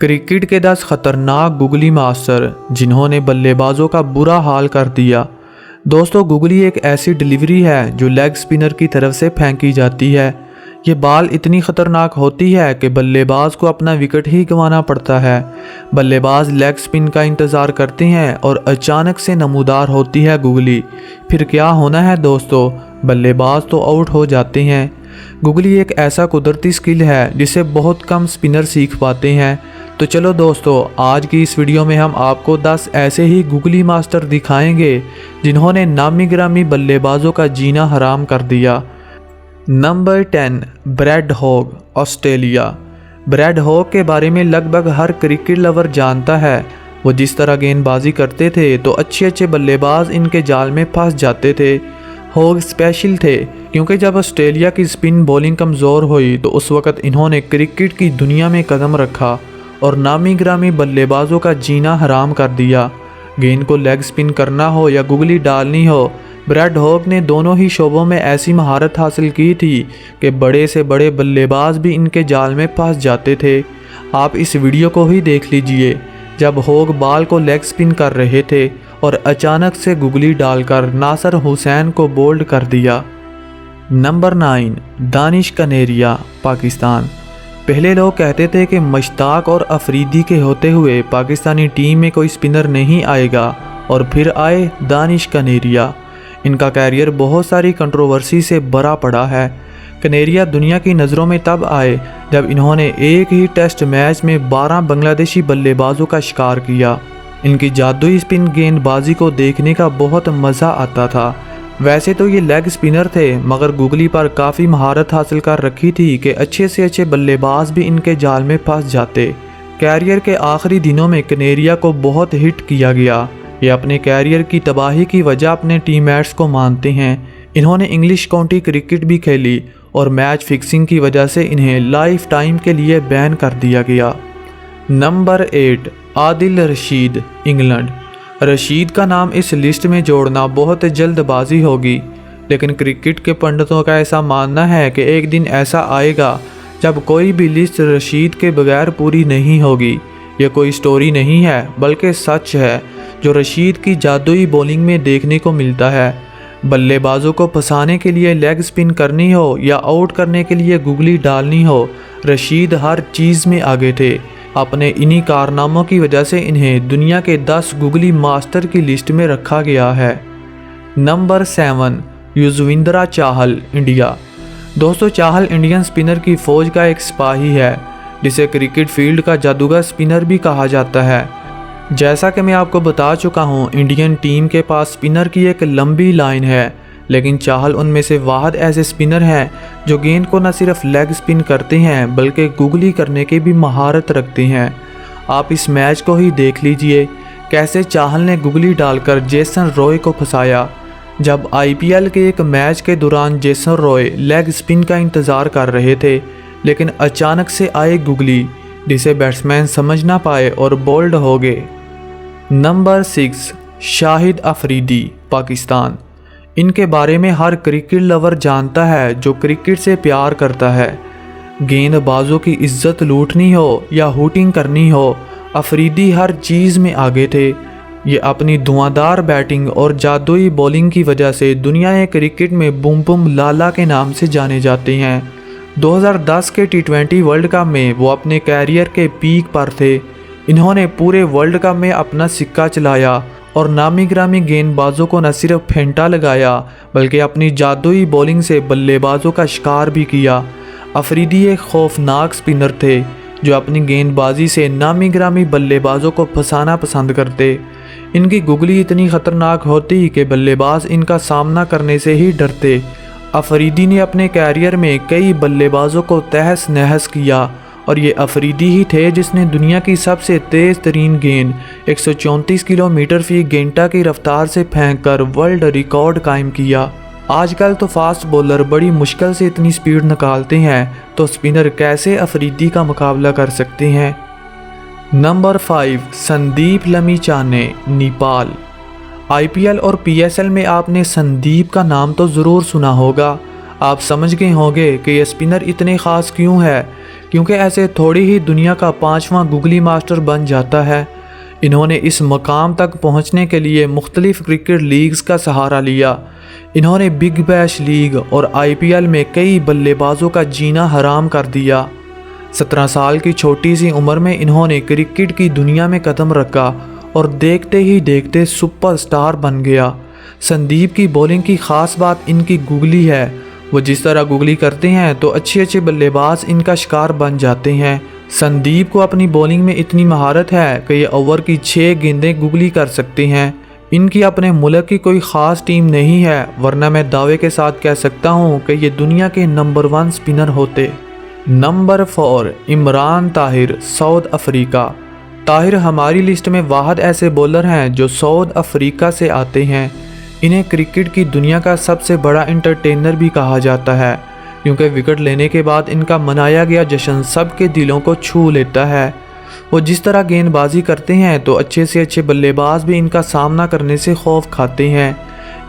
Cricket के 10 खतरनाक googly master जिन्होंने बल्लेबाजों का बुरा हाल कर दिया। दोस्तों, गुगली एक ऐसी डिलीवरी है जो लेग स्पिनर की तरफ से फेंकी जाती है। ये बाल इतनी ख़तरनाक होती है कि बल्लेबाज को अपना विकेट ही गंवाना पड़ता है। बल्लेबाज लेग स्पिन का इंतज़ार करते हैं और अचानक से नमूदार होती है गुगली। फिर क्या होना है दोस्तों, बल्लेबाज तो आउट हो जाते हैं। गुगली एक ऐसा कुदरती स्किल है जिसे बहुत कम स्पिनर सीख पाते हैं। तो चलो दोस्तों, आज की इस वीडियो में हम आपको 10 ऐसे ही गुगली मास्टर दिखाएंगे जिन्होंने नामी गिरामी बल्लेबाजों का जीना हराम कर दिया। Number 10, Brad Hogg, Australia. Brad Hogg के बारे में लगभग हर क्रिकेट लवर जानता है। वो जिस तरह गेंदबाजी करते थे तो अच्छे बल्लेबाज इनके जाल में फंस जाते थे। हॉग स्पेशल थे क्योंकि जब ऑस्ट्रेलिया की स्पिन बॉलिंग कमज़ोर हुई तो उस वक़्त इन्होंने क्रिकेट की दुनिया में कदम रखा और नामी गिरामी बल्लेबाजों का जीना हराम कर दिया। गेंद को लेग स्पिन करना हो या गुगली डालनी हो, ब्रैड हॉग ने दोनों ही शोबों में ऐसी महारत हासिल की थी कि बड़े से बड़े बल्लेबाज भी इनके जाल में फंस जाते थे। आप इस वीडियो को ही देख लीजिए जब हॉग बाल को लेग स्पिन कर रहे थे और अचानक से गुगली डालकर नासिर हुसैन को बोल्ड कर दिया। नंबर 9, दानिश कनेरिया, पाकिस्तान। पहले लोग कहते थे कि मुश्ताक और अफरीदी के होते हुए पाकिस्तानी टीम में कोई स्पिनर नहीं आएगा, और फिर आए दानिश कनेरिया। इनका कैरियर बहुत सारी कंट्रोवर्सी से भरा पड़ा है। कनेरिया दुनिया की नज़रों में तब आए जब इन्होंने एक ही टेस्ट मैच में 12 बांग्लादेशी बल्लेबाजों का शिकार किया। इनकी जादुई स्पिन गेंदबाजी को देखने का बहुत मज़ा आता था। वैसे तो ये लेग स्पिनर थे, मगर गुगली पर काफ़ी महारत हासिल कर रखी थी कि अच्छे से अच्छे बल्लेबाज भी इनके जाल में फंस जाते। कैरियर के आखिरी दिनों में कनेरिया को बहुत हिट किया गया। ये अपने कैरियर की तबाही की वजह अपने टीममेट्स को मानते हैं। इन्होंने इंग्लिश काउंटी क्रिकेट भी खेली और मैच फिक्सिंग की वजह से इन्हें लाइफ टाइम के लिए बैन कर दिया गया। Number 8, Adil Rashid, England. रशीद का नाम इस लिस्ट में जोड़ना बहुत जल्दबाजी होगी, लेकिन क्रिकेट के पंडितों का ऐसा मानना है कि एक दिन ऐसा आएगा जब कोई भी लिस्ट रशीद के बगैर पूरी नहीं होगी। यह कोई स्टोरी नहीं है बल्कि सच है जो रशीद की जादुई बॉलिंग में देखने को मिलता है। बल्लेबाजों को फंसाने के लिए लेग स्पिन करनी हो या आउट करने के लिए गुगली डालनी हो, रशीद हर चीज़ में आगे थे। अपने इन्हीं कारनामों की वजह से इन्हें दुनिया के 10 गुगली मास्टर की लिस्ट में रखा गया है। नंबर 7, युजवेंद्र चाहल, इंडिया। दोस्तों, चाहल इंडियन स्पिनर की फ़ौज का एक सिपाही है जिसे क्रिकेट फील्ड का जादूगर स्पिनर भी कहा जाता है। जैसा कि मैं आपको बता चुका हूँ, इंडियन टीम के पास स्पिनर की एक लंबी लाइन है, लेकिन चाहल उनमें से वाहिद ऐसे स्पिनर हैं जो गेंद को न सिर्फ लेग स्पिन करते हैं बल्कि गुगली करने की भी महारत रखते हैं। आप इस मैच को ही देख लीजिए कैसे चाहल ने गुगली डालकर जेसन रॉय को फंसाया। जब IPL के एक मैच के दौरान जेसन रॉय लेग स्पिन का इंतज़ार कर रहे थे, लेकिन अचानक से आए गुगली जिसे बैट्समैन समझ ना पाए और बोल्ड हो गए। नंबर 6, शाहिद अफरीदी, पाकिस्तान। इनके बारे में हर क्रिकेट लवर जानता है जो क्रिकेट से प्यार करता है। गेंदबाजों की इज्जत लूटनी हो या हुटिंग करनी हो, अफरीदी हर चीज़ में आगे थे। ये अपनी धुआंधार बैटिंग और जादुई बॉलिंग की वजह से दुनिया क्रिकेट में बूम बूम लाला के नाम से जाने जाते हैं। 2010 के T20 वर्ल्ड कप में वो अपने कैरियर के पीक पर थे। इन्होंने पूरे वर्ल्ड कप में अपना सिक्का चलाया और नामी गिरामी गेंदबाजों को न सिर्फ फेंटा लगाया बल्कि अपनी जादुई बॉलिंग से बल्लेबाजों का शिकार भी किया। अफरीदी एक खौफनाक स्पिनर थे जो अपनी गेंदबाजी से नामी गिरामी बल्लेबाजों को फंसाना पसंद करते। इनकी गुगली इतनी ख़तरनाक होती कि बल्लेबाज इनका सामना करने से ही डरते। अफरीदी ने अपने कैरियर में कई बल्लेबाजों को तहस नहस किया और ये अफरीदी ही थे जिसने दुनिया की सबसे तेज़ तरीन गेंद 134 किलोमीटर फी घंटा की रफ्तार से फेंककर वर्ल्ड रिकॉर्ड कायम किया। आजकल तो फास्ट बॉलर बड़ी मुश्किल से इतनी स्पीड निकालते हैं, तो स्पिनर कैसे अफरीदी का मुकाबला कर सकते हैं। नंबर 5, संदीप लमीचाने, नेपाल। IPL और PSL में आपने संदीप का नाम तो ज़रूर सुना होगा। आप समझ गए होंगे कि यह स्पिनर इतने ख़ास क्यों है। क्योंकि ऐसे थोड़ी ही दुनिया का 5वां गुगली मास्टर बन जाता है। इन्होंने इस मकाम तक पहुंचने के लिए मुख्तलिफ क्रिकेट लीग्स का सहारा लिया। इन्होंने बिग बैश लीग और IPL में कई बल्लेबाजों का जीना हराम कर दिया। 17 साल की छोटी सी उम्र में इन्होंने क्रिकेट की दुनिया में कदम रखा और देखते ही देखते सुपरस्टार बन गया। संदीप की बॉलिंग की ख़ास बात इनकी गुगली है। वो जिस तरह गुगली करते हैं तो अच्छे अच्छे बल्लेबाज इनका शिकार बन जाते हैं। संदीप को अपनी बॉलिंग में इतनी महारत है कि ये ओवर की 6 गेंदें गुगली कर सकते हैं। इनकी अपने मुल्क की कोई ख़ास टीम नहीं है, वरना मैं दावे के साथ कह सकता हूँ कि ये दुनिया के नंबर 1 स्पिनर होते। Number 4 Imran Tahir, south Africa. Tahir हमारी लिस्ट में वाहद ऐसे बॉलर हैं जो साउथ अफ्रीका से आते हैं। इन्हें क्रिकेट की दुनिया का सबसे बड़ा एंटरटेनर भी कहा जाता है, क्योंकि विकेट लेने के बाद इनका मनाया गया जश्न सबके दिलों को छू लेता है। वो जिस तरह गेंदबाजी करते हैं तो अच्छे से अच्छे बल्लेबाज भी इनका सामना करने से खौफ खाते हैं।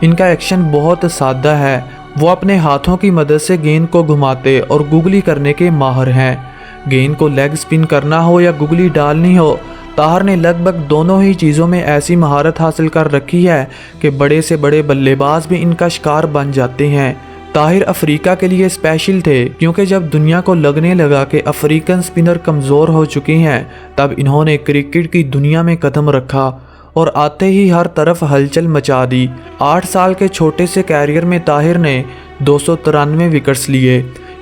इनका एक्शन बहुत सादा है। वो अपने हाथों की मदद से गेंद को घुमाते और गुगली करने के माहिर हैं। गेंद को लेग स्पिन करना हो या गुगली डालनी हो, ताहिर ने लगभग दोनों ही चीज़ों में ऐसी महारत हासिल कर रखी है कि बड़े से बड़े बल्लेबाज भी इनका शिकार बन जाते हैं। ताहिर अफ्रीका के लिए स्पेशल थे, क्योंकि जब दुनिया को लगने लगा कि अफ्रीकन स्पिनर कमज़ोर हो चुके हैं, तब इन्होंने क्रिकेट की दुनिया में कदम रखा और आते ही हर तरफ हलचल मचा दी। 8 साल के छोटे से कैरियर में ताहिर ने 293 विकेट्स लिए।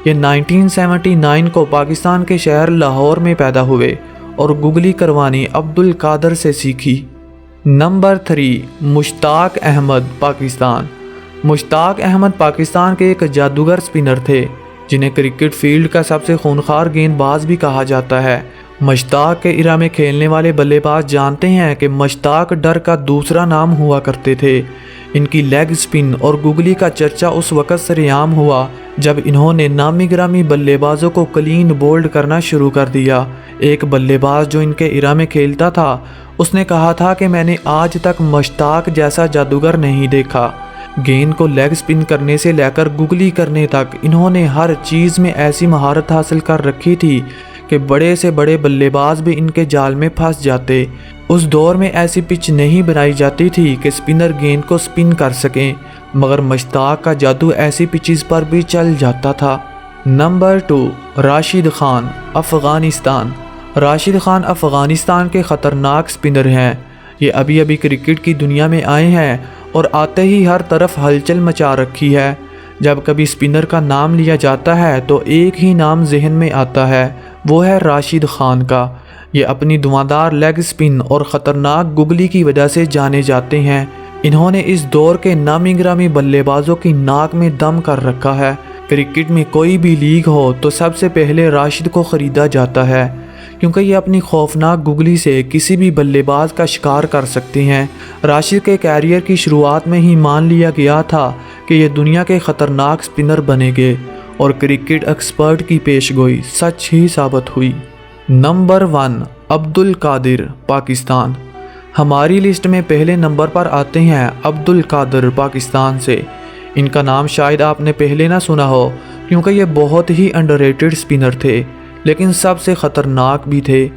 ये 1979 को पाकिस्तान के शहर लाहौर में पैदा हुए और गुगली करवानी अब्दुल कादर से सीखी। नंबर 3 मुश्ताक अहमद, पाकिस्तान। मुश्ताक अहमद पाकिस्तान के एक जादूगर स्पिनर थे, जिन्हें क्रिकेट फील्ड का सबसे खूंखार गेंदबाज भी कहा जाता है। मुश्ताक के इरा में खेलने वाले बल्लेबाज जानते हैं कि मुश्ताक डर का दूसरा नाम हुआ करते थे। इनकी लेग स्पिन और गुगली का चर्चा उस वक़्त सरेआम हुआ जब इन्होंने नामी गिरामी बल्लेबाजों को क्लीन बोल्ड करना शुरू कर दिया। एक बल्लेबाज जो इनके इरा में खेलता था, उसने कहा था कि मैंने आज तक मुश्ताक जैसा जादूगर नहीं देखा। गेंद को लेग स्पिन करने से लेकर गुगली करने तक इन्होंने हर चीज़ में ऐसी महारत हासिल कर रखी थी कि बड़े से बड़े बल्लेबाज भी इनके जाल में फंस जाते। उस दौर में ऐसी पिच नहीं बनाई जाती थी कि स्पिनर गेंद को स्पिन कर सकें, मगर मुश्ताक का जादू ऐसी पिचेस पर भी चल जाता था। नंबर 2 राशिद खान, अफ़गानिस्तान। राशिद खान अफ़गानिस्तान के ख़तरनाक स्पिनर हैं। ये अभी अभी क्रिकेट की दुनिया में आए हैं और आते ही हर तरफ हलचल मचा रखी है। जब कभी स्पिनर का नाम लिया जाता है तो एक ही नाम जहन में आता है, वो है राशिद खान का। ये अपनी धुआंधार लेग स्पिन और ख़तरनाक गुगली की वजह से जाने जाते हैं। इन्होंने इस दौर के नामी गिरामी बल्लेबाजों की नाक में दम कर रखा है। क्रिकेट में कोई भी लीग हो तो सबसे पहले राशिद को ख़रीदा जाता है, क्योंकि ये अपनी खौफनाक गुगली से किसी भी बल्लेबाज का शिकार कर सकते हैं। राशिद के कैरियर की शुरुआत में ही मान लिया गया था कि ये दुनिया के ख़तरनाक स्पिनर बनेंगे, और क्रिकेट एक्सपर्ट की पेशगोई सच ही साबित हुई। नंबर 1 अब्दुल कादिर, पाकिस्तान। हमारी लिस्ट में पहले नंबर पर आते हैं अब्दुल कादिर, पाकिस्तान से। इनका नाम शायद आपने पहले ना सुना हो, क्योंकि ये बहुत ही अंडररेटेड स्पिनर थे, लेकिन सबसे ख़तरनाक भी थे।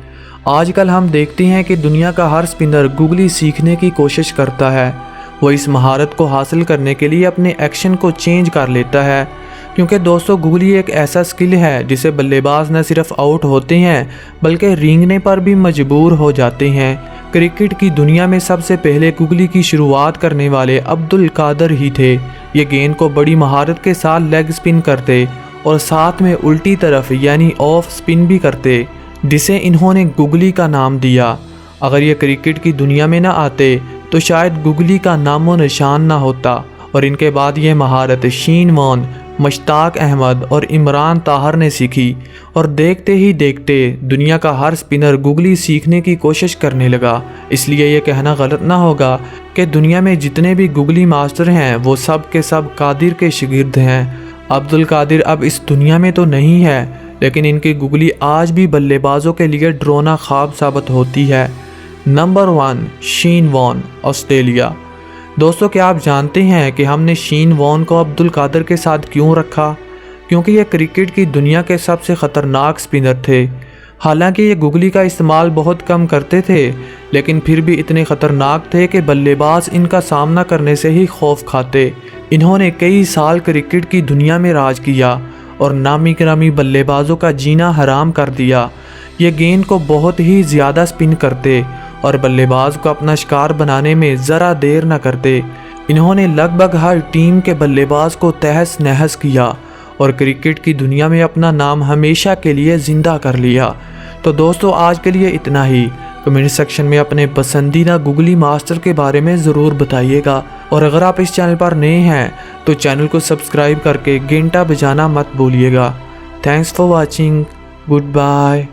आजकल हम देखते हैं कि दुनिया का हर स्पिनर गुगली सीखने की कोशिश करता है। वो इस महारत को हासिल करने के लिए अपने एक्शन को चेंज कर लेता है, क्योंकि दोस्तों गुगली एक ऐसा स्किल है जिसे बल्लेबाज न सिर्फ आउट होते हैं बल्कि रेंगने पर भी मजबूर हो जाते हैं। क्रिकेट की दुनिया में सबसे पहले गुगली की शुरुआत करने वाले अब्दुल कादिर ही थे। ये गेंद को बड़ी महारत के साथ लेग स्पिन करते और साथ में उल्टी तरफ यानी ऑफ स्पिन भी करते, जिसे इन्होंने गुगली का नाम दिया। अगर ये क्रिकेट की दुनिया में ना आते तो शायद गुगली का नामो निशान ना होता, और इनके बाद ये महारत शीन वॉन, मुश्ताक अहमद और इमरान ताहिर ने सीखी, और देखते ही देखते दुनिया का हर स्पिनर गुगली सीखने की कोशिश करने लगा। इसलिए ये कहना गलत ना होगा कि दुनिया में जितने भी गुगली मास्टर हैं वो सब के सब कादिर के शागिर्द हैं। अब्दुल कादिर अब इस दुनिया में तो नहीं है, लेकिन इनकी गुगली आज भी बल्लेबाजों के लिए डरावना ख्वाब साबित होती है। नंबर 1 शीन वॉन, ऑस्ट्रेलिया। दोस्तों क्या आप जानते हैं कि हमने शीन वॉन को अब्दुल कादिर के साथ क्यों रखा? क्योंकि ये क्रिकेट की दुनिया के सबसे ख़तरनाक स्पिनर थे। हालांकि ये गुगली का इस्तेमाल बहुत कम करते थे, लेकिन फिर भी इतने ख़तरनाक थे कि बल्लेबाज इनका सामना करने से ही खौफ खाते। इन्होंने कई साल क्रिकेट की दुनिया में राज किया और नामी गिरामी बल्लेबाजों का जीना हराम कर दिया। ये गेंद को बहुत ही ज़्यादा स्पिन करते और बल्लेबाज को अपना शिकार बनाने में ज़रा देर न करते। इन्होंने लगभग हर टीम के बल्लेबाज को तहस नहस किया और क्रिकेट की दुनिया में अपना नाम हमेशा के लिए ज़िंदा कर लिया। तो दोस्तों, आज के लिए इतना ही। कमेंट सेक्शन में अपने पसंदीदा गुगली मास्टर के बारे में ज़रूर बताइएगा, और अगर आप इस चैनल पर नए हैं तो चैनल को सब्सक्राइब करके घंटा बजाना मत भूलिएगा। Thanks for watching. Good bye.